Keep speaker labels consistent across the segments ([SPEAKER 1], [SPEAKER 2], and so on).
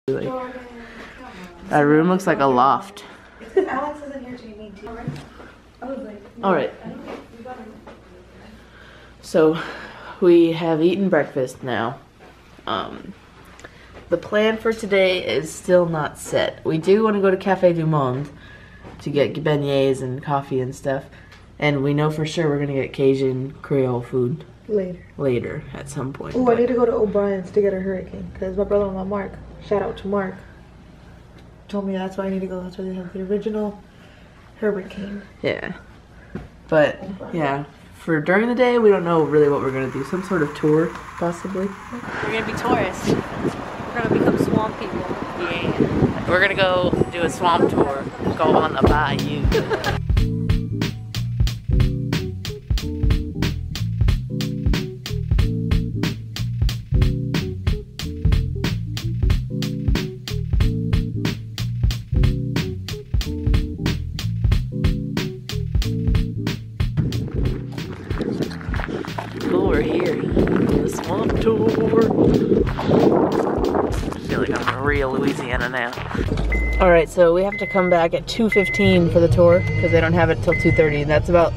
[SPEAKER 1] Like, that room looks like a loft.
[SPEAKER 2] Alex isn't here, Jamie.
[SPEAKER 1] Alright. So, we have eaten breakfast now. The plan for today is still not set. We do want to go to Cafe du Monde to get beignets and coffee and stuff. And we know for sure we're going to get Cajun Creole food. Later, at some point.
[SPEAKER 2] Oh, I need to go to O'Brien's to get a hurricane. Because my brother-in-law, Mark, shout out to Mark, told me that's why I need to go. That's why they have the original hurricane.
[SPEAKER 1] Yeah. But, yeah. For during the day, we don't know really what we're going to do. Some sort of tour, possibly.
[SPEAKER 3] We're going to be tourists. We're going to become swamp people.
[SPEAKER 1] Yeah. We're going to go do a swamp tour. Go on the bayou. We're here. The swamp tour. I feel like I'm in real Louisiana now. Alright, so we have to come back at 2:15 for the tour because they don't have it till 2:30, and that's about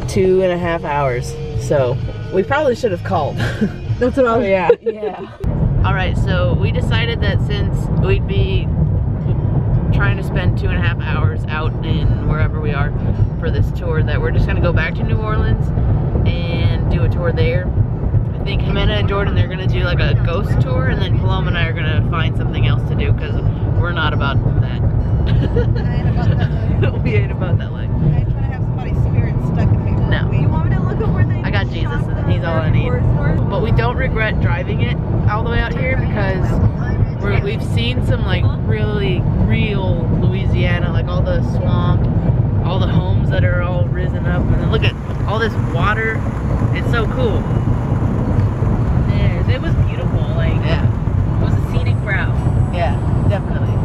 [SPEAKER 1] 2.5 hours. So we probably should have called.
[SPEAKER 2] That's what I was.
[SPEAKER 1] Yeah. Alright, so we decided that since we'd be trying to spend 2.5 hours out in wherever we are for this tour, that we're just gonna go back to New Orleans and do a tour there. I think Jimena and Jordan, they're gonna do like a ghost tour, and then Paloma and I are gonna find something else to do because we're not about that.
[SPEAKER 2] I ain't about that life.
[SPEAKER 1] We ain't about that life.
[SPEAKER 2] I ain't trying to have somebody's spirit stuck in me.
[SPEAKER 1] No.
[SPEAKER 2] You want me to look at where they
[SPEAKER 1] I got Jesus and he's all I need. But we don't regret driving it all the way out here because we've seen some like really real Louisiana, like all the swamp, all the homes that are all risen up, and then look at all this water. It's so cool.
[SPEAKER 3] It was beautiful. Like,
[SPEAKER 1] Yeah.
[SPEAKER 3] it was a scenic route.
[SPEAKER 1] Yeah, definitely.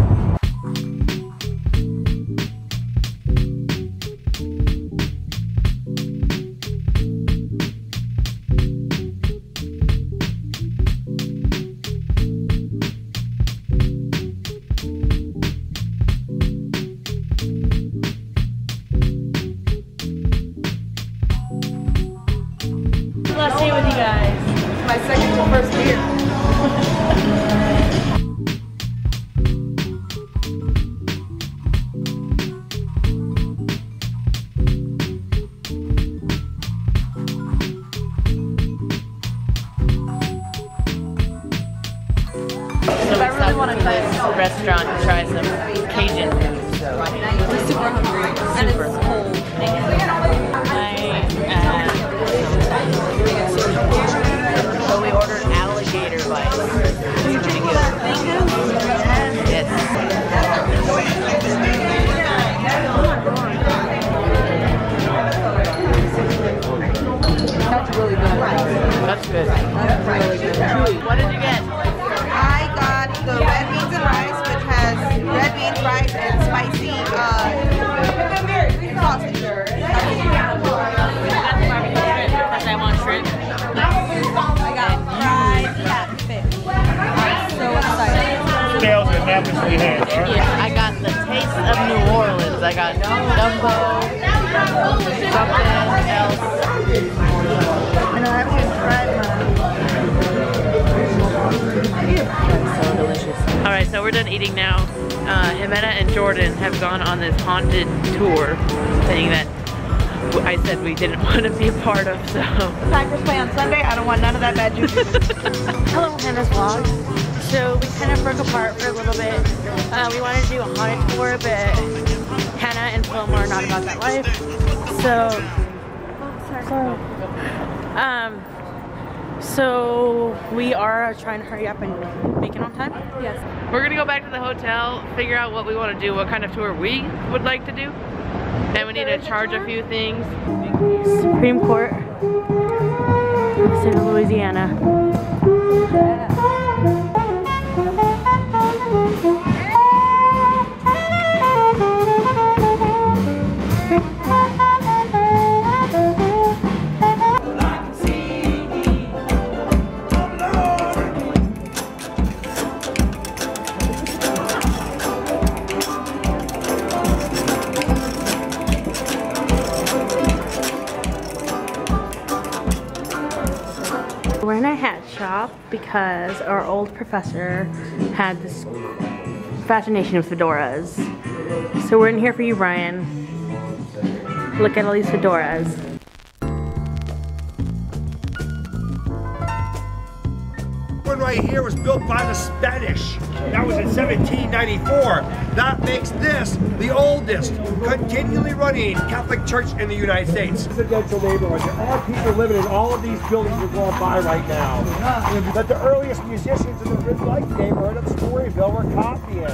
[SPEAKER 3] Let's see with you guys.
[SPEAKER 2] My second to first beer.
[SPEAKER 1] So I really want to try this restaurant and try some Cajun food. So
[SPEAKER 3] We're super hungry. And it's cold.
[SPEAKER 1] So we ordered alligator bites. It's pretty good. Yes.
[SPEAKER 2] That's really good.
[SPEAKER 1] That's good.
[SPEAKER 2] That's really good.
[SPEAKER 1] Chewy. What did you get?
[SPEAKER 4] I got the red beans and rice, which has red beans, rice, and spicy sausage.
[SPEAKER 3] Because I want shrimp.
[SPEAKER 4] I got fried catfish. I'm so excited.
[SPEAKER 5] Scales and napkins for your hands, all right?
[SPEAKER 1] Yeah, I got the taste of New Orleans. I got gumbo, something else.
[SPEAKER 2] And I haven't even tried
[SPEAKER 1] That's so delicious. Alright, so we're done eating now. Jimena and Jordan have gone on this haunted tour thing that I said we didn't want to be a part of, so.
[SPEAKER 4] Packers play on Sunday. I don't want none of that bad juju.
[SPEAKER 3] Hello, Hannah's vlog. So we kind of broke apart for a little bit. We wanted to do a haunted tour, but Hannah and Paloma are not about that life. So, so we are trying to hurry up and make it on time. Yes.
[SPEAKER 1] We're gonna go back to the hotel, figure out what we want to do, what kind of tour we would like to do. And we need to charge a few things.
[SPEAKER 3] Supreme Court, State of Louisiana. because our old professor had this fascination with fedoras. So we're in here for you, Brian. Look at all these fedoras.
[SPEAKER 6] One right here was built by the Spanish. That was in 1794. That makes this the oldest continually running Catholic church in the United States. Residential neighborhood. There are people living in all of these buildings we're going by right now. But the earliest musicians in the Red Light neighborhood of Storyville were copying.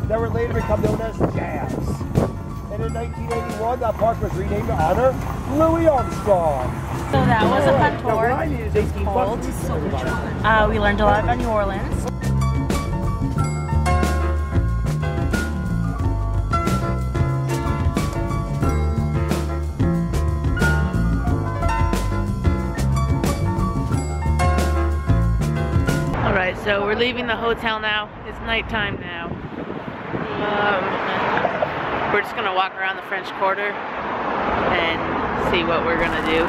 [SPEAKER 6] That would later become known as jazz. And in 1981, that park was renamed to honor Louis Armstrong.
[SPEAKER 3] So that was a fun tour.
[SPEAKER 6] It's cold.
[SPEAKER 3] We learned a lot about New Orleans.
[SPEAKER 1] Alright, so we're leaving the hotel now. It's nighttime now. We're just gonna walk around the French Quarter and see what we're gonna do.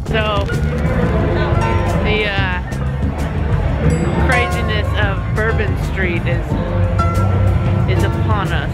[SPEAKER 1] So, the craziness of Bourbon Street is upon us.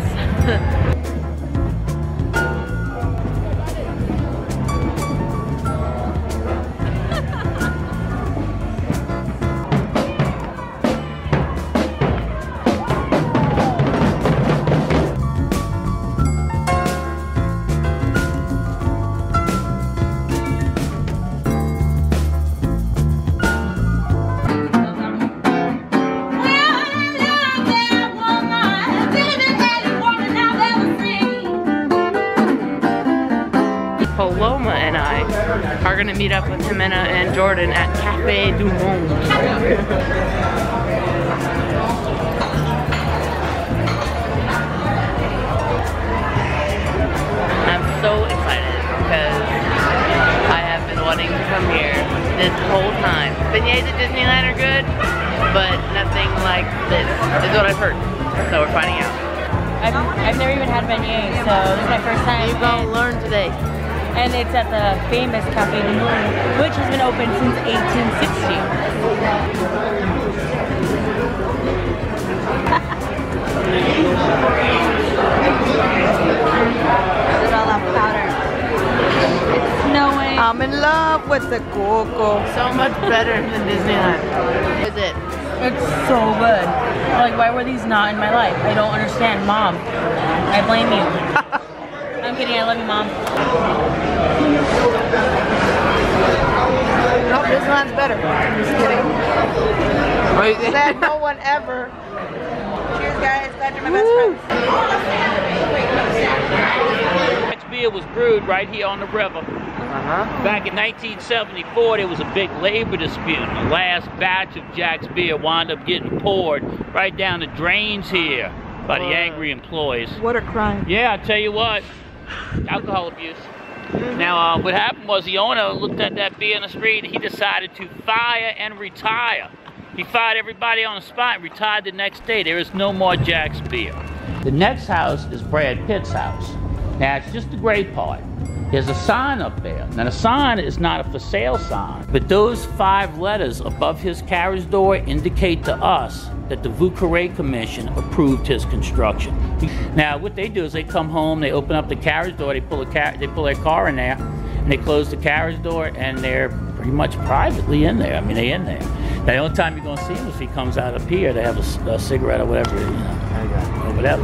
[SPEAKER 1] Paloma and I are gonna meet up with Jimena and Jordan at Café du Monde. I'm so excited because I have been wanting to come here this whole time. Beignets at Disneyland are good, but nothing like this is what I've heard. So we're finding out.
[SPEAKER 3] I've never even had beignets, so this is my first time.
[SPEAKER 1] You're gonna learn today.
[SPEAKER 3] And it's at the famous Café du Monde, which has been open since 1860. Look at all that powder. It's snowing.
[SPEAKER 4] I'm in love with the cocoa.
[SPEAKER 1] So much better than Disneyland. Is it?
[SPEAKER 3] It's so good. Like, why were these not in my life? I don't understand, Mom. I blame you. I'm kidding, I love you, Mom.
[SPEAKER 4] No, Disneyland's better. I'm just kidding.
[SPEAKER 1] What do you think?
[SPEAKER 4] Said no one ever. Cheers, guys. Glad you're my best friends.
[SPEAKER 5] Jack's beer was brewed right here on the river. Back in 1974, there was a big labor dispute. The last batch of Jack's beer wound up getting poured right down the drains here by the angry employees.
[SPEAKER 4] What a crime.
[SPEAKER 5] Yeah, I tell you what, alcohol abuse. Now, what happened was the owner looked at that beer in the street and he decided to fire and retire. He fired everybody on the spot and retired the next day. There is no more Jack's beer. The next house is Brad Pitt's house. Now, it's just the gray part. There's a sign up there. Now, the sign is not a for sale sign, but those 5 letters above his carriage door indicate to us that the Vauqueré Commission approved his construction. Now, what they do is they come home, they open up the carriage door, they pull their car in there, and they close the carriage door, and they're pretty much privately in there. I mean, they're in there. Now, the only time you're going to see him is if he comes out up here to have a cigarette or whatever, you know, or whatever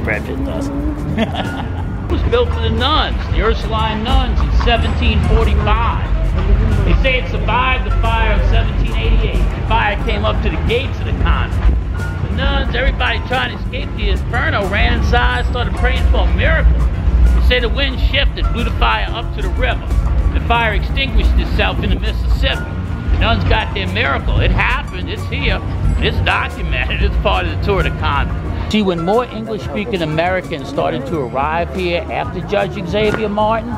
[SPEAKER 5] Brad Pitt does. It was built for the nuns, the Ursuline nuns in 1745. They say it survived the fire of 1788. The fire came up to the gates of the convent. The nuns, everybody trying to escape the inferno, ran inside, started praying for a miracle. They say the wind shifted, blew the fire up to the river. The fire extinguished itself in the Mississippi. The nuns got their miracle. It happened, it's here, it's documented, it's part of the tour of the convent. See, when more English-speaking Americans started to arrive here after Judge Xavier Martin,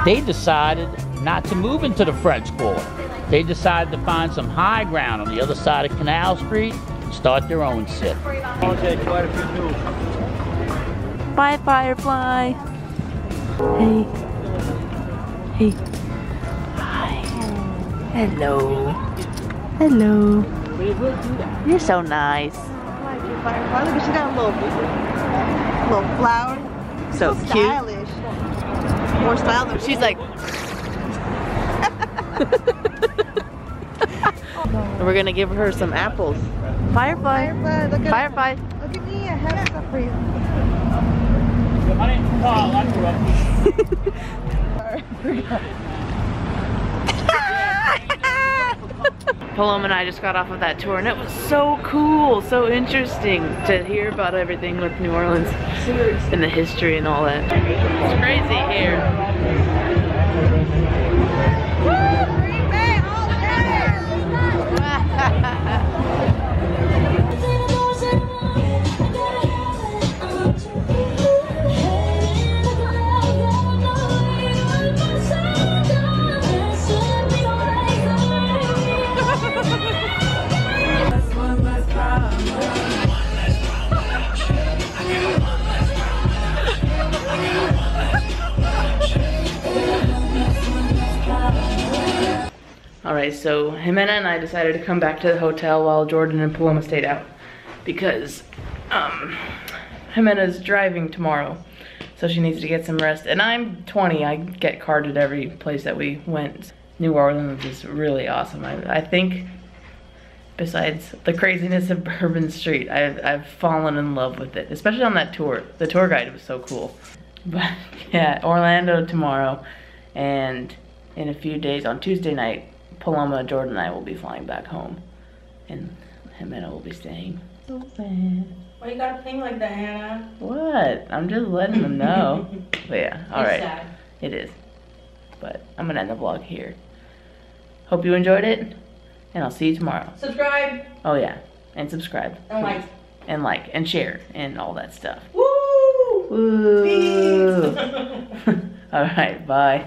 [SPEAKER 5] they decided not to move into the French Quarter. They decided to find some high ground on the other side of Canal Street and start their own city.
[SPEAKER 3] Bye, Firefly. Hey. Hey. Hi. Hello.
[SPEAKER 1] Hello. You're so nice.
[SPEAKER 4] Firefly. Look, she got a little flower.
[SPEAKER 1] So cute.
[SPEAKER 4] Stylish. More style than
[SPEAKER 1] She's like. We're gonna give her some apples. Firefly.
[SPEAKER 4] Firefly, look at
[SPEAKER 1] Firefly.
[SPEAKER 4] Look at me, I have stuff for you.
[SPEAKER 1] Paloma and I just got off of that tour and it was so cool, so interesting to hear about everything with New Orleans and the history and all that. It's crazy here. Alright, so Jimena and I decided to come back to the hotel while Jordan and Paloma stayed out because Jimena's driving tomorrow, so she needs to get some rest. And I'm 20, I get carded every place that we went. New Orleans is really awesome. I think besides the craziness of Bourbon Street, I've fallen in love with it, especially on that tour. The tour guide was so cool. But yeah, Orlando tomorrow, and in a few days on Tuesday night, Paloma, Jordan, and I will be flying back home, and Jimena will be staying. So sad.
[SPEAKER 3] Why you gotta think like that, Hannah?
[SPEAKER 1] What? I'm just letting them know. But yeah, alright.
[SPEAKER 3] Sad.
[SPEAKER 1] It is. But I'm gonna end the vlog here. Hope you enjoyed it, and I'll see you tomorrow.
[SPEAKER 3] Subscribe.
[SPEAKER 1] Oh yeah, and subscribe.
[SPEAKER 3] And like.
[SPEAKER 1] And like, and share, and all that stuff.
[SPEAKER 3] Woo!
[SPEAKER 1] Woo! Alright, bye.